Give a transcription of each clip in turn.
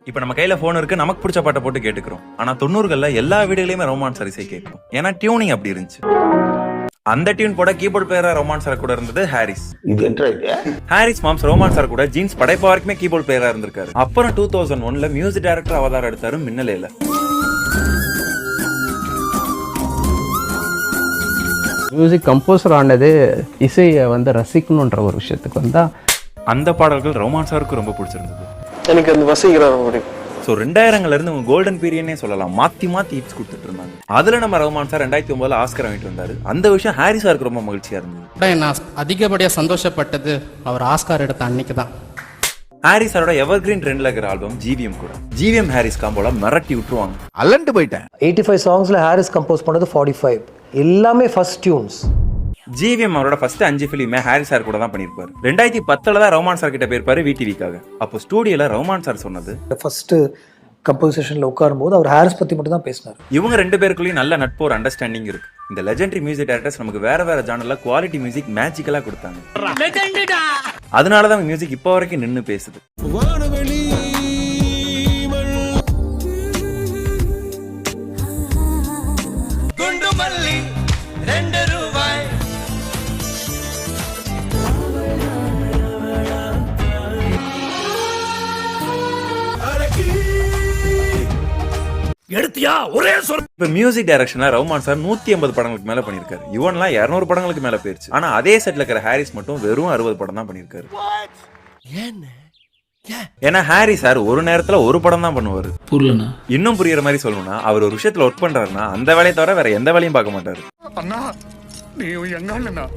இப்ப நம்ம கையில போன் இருக்கு, நமக்கு பிடிச்ச பாட்டை போட்டு கேட்டுக்கிறோம். ஆனா 90கள்ல எல்லா வீடுகளையுமே ரொமான்ஸ் இசை கேட்கும். ஏன்னா டியூனிங் அப்படி இருந்துச்சு. அந்த டியூன் போட கீபோர்ட் பிளேயரா ரொமான்ஸர் கூட இருந்தது ஹாரிஸ். ஹாரிஸ் மாம்ஸ் ரொமான்ஸர் கூட ஜீன்ஸ் படைப்பா வரைக்குமே கீபோர்ட் பிளேயரா இருந்திருக்காரு. அப்புறம் 2001ல மியூசிக் டைரக்டர் அவதாரம் எடுத்தாரு மின்னலேல. மியூசிக் கம்போசர் ஆனது இசையை ரசிக்கணுன்ற ஒரு விஷயத்துக்கு வந்தா அந்த பாடல்கள் ரொமான்ஸருக்கு ரொம்ப பிடிச்சிருந்தது. எனக்கு அந்த வசீகரம் பிடிக்கும். ஸோ 2000ல இருந்து உங்க கோல்டன் பீரியட்னே சொல்லலாம். மாத்தி ஹிட்ஸ் கொடுத்துட்டு இருந்தாங்க. அதுல நம்ம ரஹ்மான் சார் 2009ல ஆஸ்கர் வாங்கிட்டு வந்தாரு. அந்த விஷயம் ஹாரிஸ் சாருக்கு ரொம்ப மகிழ்ச்சியா இருந்தது. நான் அதிகப்படியா சந்தோஷப்பட்டது அவர் ஆஸ்கார் எடுத்த அன்னைக்கு தான். ஹாரிஸ் சாரோட எவர் கிரீன் ட்ரெண்ட்ல இருக்கிற ஆல்பம் ஜிவிஎம் கூட. ஜிவிஎம் ஹாரிஸ் காம்போல மிரட்டி விட்டுருவாங்க. அலண்டு போயிட்டேன். 85 சாங்ஸ்ல ஹாரிஸ் கம்போஸ் பண்ணது 45 எல்லாமே ஃபர்ஸ்ட் டியூன்ஸ். ஜிவிஎம் அவரோட ஃபர்ஸ்ட் 5 ஃபிலிமே ஹாரிஸ் சார் கூட தான் பண்ணிருப்பாரு. 2010ல தான் ரஹ்மான் சார் கிட்ட போயிருப்பாரு விடிவிக்காக. அப்போ ஸ்டூடியோல ரஹ்மான் சார் சொன்னது, ஃபர்ஸ்ட் கம்போசிஷன்ல உட்காரும்போது அவர் ஹாரிஸ் பத்தி மட்டும் தான் பேசினார். இவங்க 2 பேருக்குள்ளேயும் நல்ல நட்பு, ஒரு அண்டர்ஸ்டாண்டிங் இருக்கு. இந்த லெஜெண்டரி மியூசிக் டைரக்டர்ஸ் நமக்கு வேற ஜானர்ல குவாலிட்டி மியூசிக் மேஜிக்கலா கொடுத்தாங்க. அதனாலதான் மியூசிக் இப்போ வரைக்கும் நின்னு பேசுது. இப்ப மியூசிக் டைரக்ஷன்ல ரஹ்மான் சார் 180 படங்களுக்கு மேல பண்ணிருக்காரு. இவன்லாம் 200 படங்களுக்கு மேல போயிருச்சு. ஆனா அதே செட்ல இருக்கிற ஹாரிஸ் மட்டும் வெறும் 60 படம் தான் பண்ணிருக்காரு. ஏன்னா ஹாரிஸ் சார் ஒரு நேரத்துல ஒரு படம் தான் பண்ணுவாரு. இன்னும் புரியுற மாதிரி சொல்லணும்னா, அவர் ஒரு விஷயத்துல ஒர்க் பண்றாருன்னா அந்த வேலையை தவிர வேற எந்த வேலையும் பார்க்க மாட்டாரு.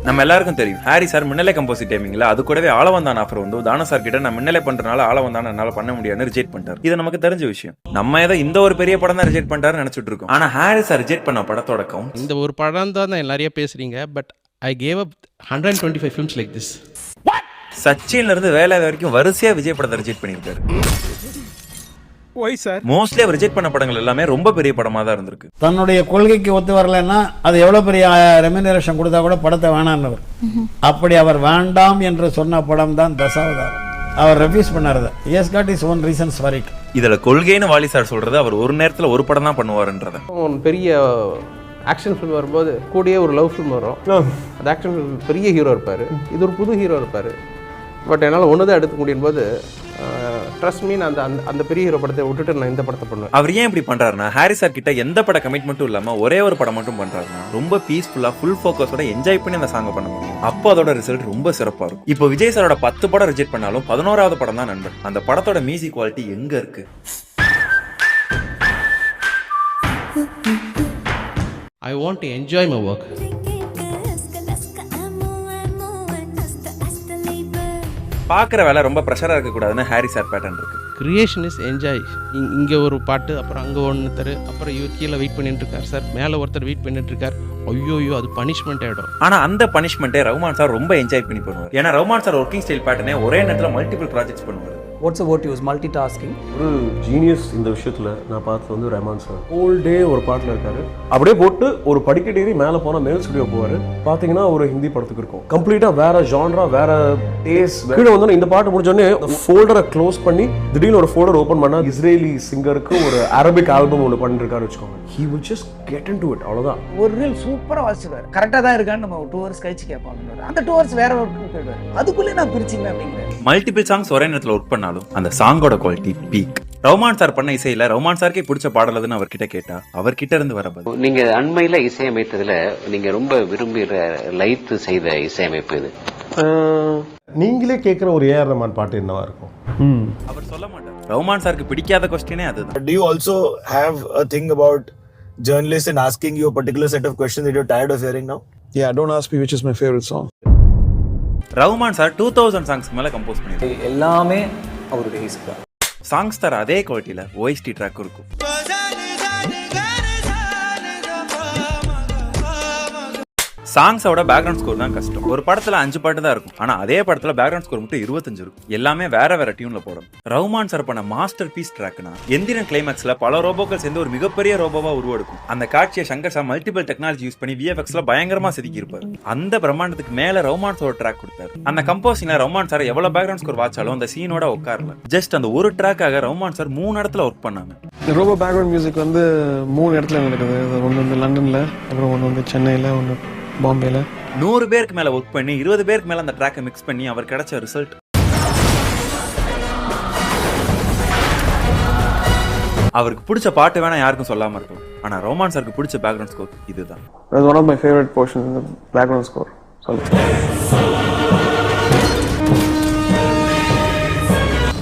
நம்ம எல்லாருக்கும் தெரியும், ஹாரிஸ் சார் மின்னலே கம்போசிட் டைமிங்ல அது கூடவே ஆளவந்தான் ஆஃபர் வந்து தான சார் கிட்ட நான் மின்னலே பண்றதுனால ஆளவந்தான் என்னால பண்ண முடியாதுன்னு ரிஜெக்ட் பண்ணிட்டாரு. இது நமக்கு தெரிஞ்ச விஷயம். நம்ம ஏதோ இந்த ஒரு பெரிய படம் தான் ரிஜெக்ட் பண்றாரு நினைச்சிட்டு இருக்கோம். ஆனா ஹாரிஸ் சார் ரிஜெக்ட் பண்ண படத்தோட கவுண்ட் இந்த ஒரு படம் தான் நிறைய பேசுறீங்க. But I gave up 125 films like this. சச்சின்ல இருந்து வேலை வரைக்கும் வரிசையா விஜய் படத்தை ரிஜெக்ட் பண்ணிருக்காரு. மோஸ்ட்லி அவர் ரிஜெக்ட் பண்ண படங்கள் எல்லாமே ரொம்ப பெரிய படமா தான் இருந்திருக்கு. தன்னுடைய கொள்கைக்கு ஒத்து வரலன்னா அது எவ்வளவு பெரிய ரெமினரேஷன் கொடுத்தா கூட படத்தை வேணான்னு. அப்படி அவர் வேண்டாம் என்று சொன்ன படம் தான் தசாவதாரம். அவர் ரெஃப்யூஸ் பண்ணாரு. Yes god is one reasons for it. இதுல கொள்கைன்னு வாலி சார் சொல்றது அவர் ஒரு நேரத்துல ஒரு படம் தான் பண்ணுவாருன்றத. பெரிய ஆக்ஷன் ஃபிலிம் வரும்போது கூடயே ஒரு லவ் ஃபிலிம் வரும். அந்த ஆக்ஷன் ஃபிலிம் பெரிய ஹீரோ இருப்பார், இது ஒரு புது ஹீரோ இருப்பார். பட் என்னால் ஒன்று தான் எடுத்துக்க முடியும் போது ட்ரஸ்ட் மீன் அந்த பெரிய ஹீரோ படத்தை விட்டுட்டு நான் இந்த படத்தை பண்ணுவேன். அவர் ஏன் இப்படி பண்றாருன்னா, ஹாரிஸ் சார் கிட்ட எந்த பட கமிட்மெண்ட்டும் இல்லாம ஒரே ஒரு படம் மட்டும் பண்றாருன்னா ரொம்ப பீஸ்ஃபுல்லா ஃபுல் ஃபோக்கஸோட என்ஜாய் பண்ணி அந்த சாங் பண்ண முடியும். அப்போ அதோட ரிசல்ட் ரொம்ப சிறப்பா இருக்கும். இப்போ விஜய் சாரோட 10 படம் ரிஜெக்ட் பண்ணாலும் 11வது படம் தான் நண்பன். அந்த படத்தோட மியூசிக் குவாலிட்டி எங்க இருக்கு? I want to enjoy my work. பாக்குற வேலை ரொம்ப ப்ரெஷரா இருக்க கூடாதுன்னு ஹாரிஸ் சார் பேட்டர்ன் இருக்கு. Creation is enjoy. இங்கே ஒரு பாட்டு, அப்புறம் அங்கே ஒன்றுத்தர், அப்புறம் இவர் கீழே வெயிட் பண்ணிட்டு இருக்கார் சார், மேலே ஒருத்தர் வெயிட் பண்ணிட்டு இருக்கார். ஐயோ அது பனிஷ்மெண்ட் ஆகிடும். ஆனா அந்த பனிஷ்மெண்ட்டே ரஹ்மான் சார் ரொம்ப என்ஜாய் பண்ணி பண்ணுவார். ஏன்னா ரஹ்மான் சார் ஒர்க்கிங் ஸ்டைல் பேட்டர்னே ஒரே நேரத்தில் மல்டிபிள் ப்ராஜெக்ட்ஸ் பண்ணுவார். What's a word use? Multitasking. ஒரு ஜீனியஸ் இந்த விஷயத்துல நான் பார்த்தது வந்து ரஹ்மான் சார். ஹோல் டே ஒரு பாட்டுல இருக்காரு. அப்படியே போட்டு ஒரு படிக்கட்டு ஏறி மேல போனா மேல் ஸ்டுடியோ போவாரு. பாத்தீங்கன்னா ஒரு ஹிந்தி படத்துக்கு இருக்கும். கம்ப்ளீட்டா வேற ஜான்ரா, வேற டேஸ்ட். கீழே வந்து இந்த பாட்டு முடிஞ்சோடனே ஃபோல்டரை க்ளோஸ் பண்ணி திடீர்னு ஒரு ஃபோல்டர் ஓபன் பண்ணா இஸ்ரேலி சிங்கருக்கு ஒரு அரபிக் ஆல்பம் ஒன்று பண்ணிட்டு இருக்காரு வச்சுக்கோங்க. He will just get into it. அவ்வளவுதான். ஒரு ரீல் சூப்பரா வாசிச்சுவாரு. கரெக்டா தான் இருக்கான்னு நம்ம 2 hours கழிச்சு கேட்பாங்க. அந்த 2 hours வேற ஒர்க்கு போயிடுவாரு. அதுக்குள்ளே நான் பிரிச்சிங்க அப்படிங்கிறேன். மல்டிபிள் சாங்ஸ் ஒரே நேரத்தில் ஒர்க் பண்ணாலும் அந்த சாங்கோட குவாலிட்டி பீக். ரஹ்மான் சார் பண்ண இசையில ரஹ்மான் சாருக்கே பிடிச்ச பாடல் எதுன்னு அவர்கிட்ட கேட்டா அவர்கிட்ட இருந்து வர பதில். நீங்க அண்மையில இசையமைத்ததுல நீங்க ரொம்ப விரும்புகிற லைத்து செய்த இசையமைப்பு இது? நீங்களே கேட்குற ஒரு ஏஆர் ரஹ்மான் பாட்டு என்னவா இருக்கும்? அவர் சொல்ல மாட்டார். ரஹ்மான் சாருக்கு பிடிக்காத क्वेश्चनே அதுதான். Do you also have a thing about journalists and asking you a particular set of questions that you're tired of hearing now? Yeah, don't ask me which is my favorite song. Rahman sir 2000 songs மேல compose பண்ணிருக்காரு. எல்லாமே அவருடைய இசை தான். Songs தர அதே குவாலிட்டியில OST track இருக்கும். சாங்ஸோட background score தான் கஷ்டம். ஒரு படத்துல 5 பாட்டு தான் இருக்கும், ஆனா அதே படத்துல பேக்ரவுண்ட் ஸ்கோர் மட்டும் 25 இருக்கும். எல்லாமே வேற வேற டியூன்ல போடும். ரஹ்மான் சார் பண்ண மாஸ்டர் பீஸ் ட்ராக்னா எந்திரன் கிளைமேக்ஸ்ல பல ரோபோக்கள் சேர்ந்து ஒரு மிகப்பெரிய ரோபோவா உருவெடுக்கும். அந்த காட்சியை Shankar sir multiple technology use பண்ணி VFXல பயங்கரமா செதுக்கி இருப்பாரு. அந்த பிரம்மாண்டத்துக்கு மேல ரஹ்மான் சார் ட்ராக் கொடுத்தாரு. அந்த கம்போசிங்ல ரஹ்மான் சார் எவ்வளவு பேக்ரவுண்ட் ஸ்கோர் வாச்சாலும் அந்த சீனோட உட்காரல. ஜஸ்ட் அந்த ஒரு ட்ராக்காக ரஹ்மான் சார் 3 இடத்துல ஒர்க் பண்ணாங்க. ரோபோ பேக்ரவுண்ட் மியூசிக் வந்து 3 இடத்துல நடக்குது. ஒன்று வந்து லண்டன்ல, அப்புறம் ஒன்று வந்து சென்னையில், ஒன்று பாம்பேல. 100 பேருக்கு மேல ஒர்க் பண்ணி 20 பேருக்கு மேல அந்த ட்ராக்கை மிக்ஸ் பண்ணி அவர் கிடைச்ச ரிசல்ட். அவருக்கு பிடிச்ச பாட்டு வேணா யாருக்கும் சொல்லாம இருக்கும், ஆனா ரஹ்மான் சாருக்கு பிடிச்ச பேக்ரவுண்ட் ஸ்கோர் இதுதான். That's one of my favorite portions in the background score.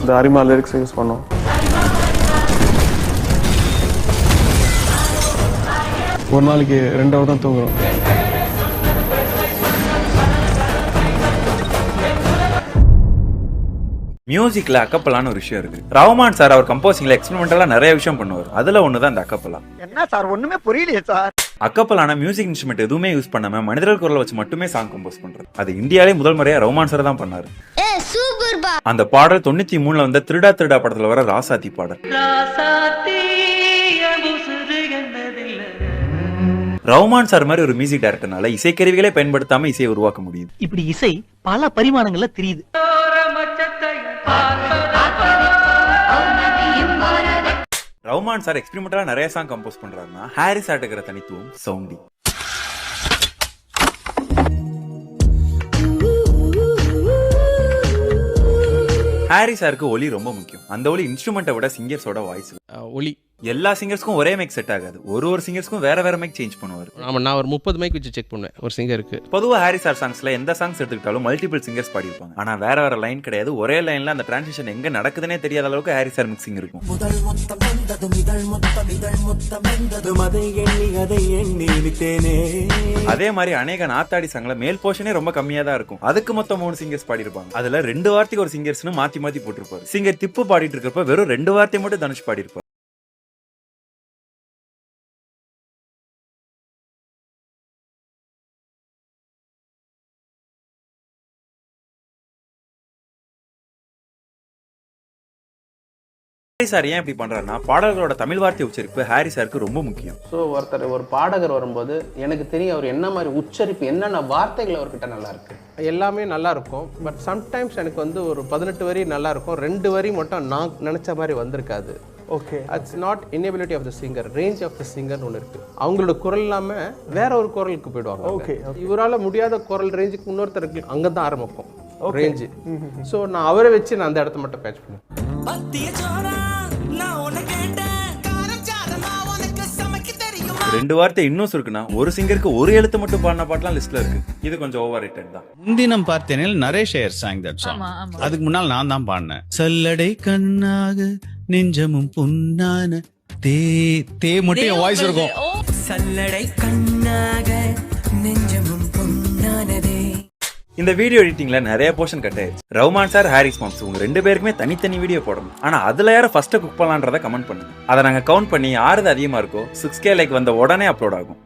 இந்த அரிமா லிரிக்ஸ் யூஸ் பண்ணோம். ஒரு நாளைக்கு 2 hour தான் தூங்குறோம். மியூசிக்ல அக்கப்பலான்னு ஒரு விஷயம் இருக்கு. ரஹ்மான் சார் அவர் கம்போசிங்ல எக்ஸ்பெரிமெண்டலா நிறைய விஷயம் பண்ணுவார். அதுல ஒண்ணுதான் இந்த அக்கப்பலா. என்ன சார் ஒண்ணுமே புரியலையே சார். அக்கப்பலான மியூசிக் இன்ஸ்ட்ருமெண்ட் எதுவுமே யூஸ் பண்ணாம மனிதர்கள் குரலை வச்சு மட்டுமே சாங் கம்போஸ் பண்றது. அது இந்தியாவிலே முதல் முறையா ரஹ்மான் சார் தான் பண்ணாரு. அந்த பாடல் 93ல வந்த திருடா திருடா படத்துல வர ராசாத்தி பாடல். ரஹ்மான் சார் மாதிரி ஒரு மியூசிக் டைரக்டர்னால இசைக்கருவிகளே பயன்படுத்தாம இசையை உருவாக்க முடியுது. இப்படி இசை பல பரிமாணங்கள்ல தெரியுது. ரஹ்மான் சார் எக்ஸ்பெரிமெண்டலா நிறைய சாங் கம்போஸ் பண்றாருன்னா ஹாரிஸ் ஆட்டுக்கிற தனித்துவம் சவுண்டி. ஹாரி சாருக்கு ஒலி ரொம்ப முக்கியம். அந்த ஒலி இன்ஸ்ட்ருமெண்ட்டை விட சிங்கர்ஸோட வாய்ஸ். ஒலி எல்லா சிங்கர்ஸ்க்கும் ஒரே மைக் செட் ஆகாது. ஒரு சிங்கர்ஸ்க்கும் வேற வேற மைக் சேஞ்ச் பண்ணுவார். ஆமாம், நான் ஒரு 30 மைக் வச்சு செக் பண்ணுவேன் ஒரு சிங்கருக்கு. பொதுவாக ஹாரி சார் சாங்ஸ்ல எந்த சாங்ஸ் எடுத்துக்கிட்டாலும் மல்டிபிள் சிங்கர்ஸ் பாடியிருப்பாங்க. ஆனா வேற வேற லைன் கிடையாது. ஒரே லைன்ல அந்த டிரான்சிஷன் எங்க நடக்குதுன்னே தெரியாத அளவுக்கு ஹாரி சார் மிக்சிங் இருக்கும். அதே மாதிரி அநேக நாத்தாடி சாங்ல மேல் போர்ஷனே ரொம்ப கம்மியா தான் இருக்கும். அதுக்கு மொத்தம் 3 சிங்கர்ஸ் பாடியிருப்பாங்க. அதுல 2 வார்த்தைக்கு ஒரு சிங்கர்ஸ்னு மாத்தி மாத்தி போட்டிருப்பாரு. சிங்கர் திப்பு பாடிட்டு இருக்கப்ப வெறும் 2 வார்த்தை மட்டும் தனுஷ் பாடியிருப்பாரு. சார் ஏன் இப்படி பண்றாருன்னா பாடல்களோட தமிழ் வார்த்தை உச்சரிப்பு ஹாரி சாருக்கு ரொம்ப முக்கியம். ஸோ ஒரு பாடகர் வரும்போது எனக்கு தெரியும் அவர் என்ன மாதிரி உச்சரிப்பு, என்னென்ன வார்த்தைகள் அவர்கிட்ட நல்லா இருக்கு. எல்லாமே நல்லா இருக்கும். பட் சம்டைம்ஸ் எனக்கு வந்து ஒரு 18 வரி நல்லா இருக்கும், 2 வரி மட்டும் நான் நினைச்ச மாதிரி வந்திருக்காது. Okay, it's not inability of the singer, range of the சிங்கர்னு ஒன்று இருக்கு. அவங்களோட குரல் இல்லாமல் வேற ஒரு குரலுக்கு போயிடுவாங்க. ஓகே, இவரால் முடியாத குரல் ரேஞ்சுக்கு இன்னொருத்தருக்கு அங்கே தான் ஆரம்பிக்கும் ரேஞ்சு. ஸோ நான் அவரை வச்சு நான் அந்த இடத்த மட்டும் பேட்ச் பண்ணுவேன். 2 வார்த்தை இன்னும் இருக்குன்னா ஒரு சிங்கருக்கு ஒரு எழுத்து மட்டும் பாடின பாட்டுலாம் லிஸ்ட்ல இருக்கு. இது கொஞ்சம் ஓவர் ரேட்டட் தான். முன்தினம் பார்த்தேனில் Naresh Iyer song that song. அதுக்கு முன்னால் நான் தான் பாடினேன். சல்லடை கண்ணாக நெஞ்சமும் புண்ணான தே தே மட்டும் என் வாய்ஸ் இருக்கும். சல்லடை கண்ணாக நெஞ்சமும் புண்ணானதே. இந்த வீடியோ எடிட்டிங்ல நிறைய போர்ஷன் கட் ஆயிடுச்சு. ரஹ்மான் சார், ஹாரிஸ் மாம்ஸ் உங்க 2 பேருக்குமே தனித்தனி வீடியோ போடணும். ஆனா அதுல யார ஃபர்ஸ்ட் குக் பண்ணலான்றத கமெண்ட் பண்ணுங்க. அதை நாங்க கவுண்ட் பண்ணி யாரு அதிகமா இருக்கோ 6K லைக் வந்த உடனே அப்லோட் ஆகும்.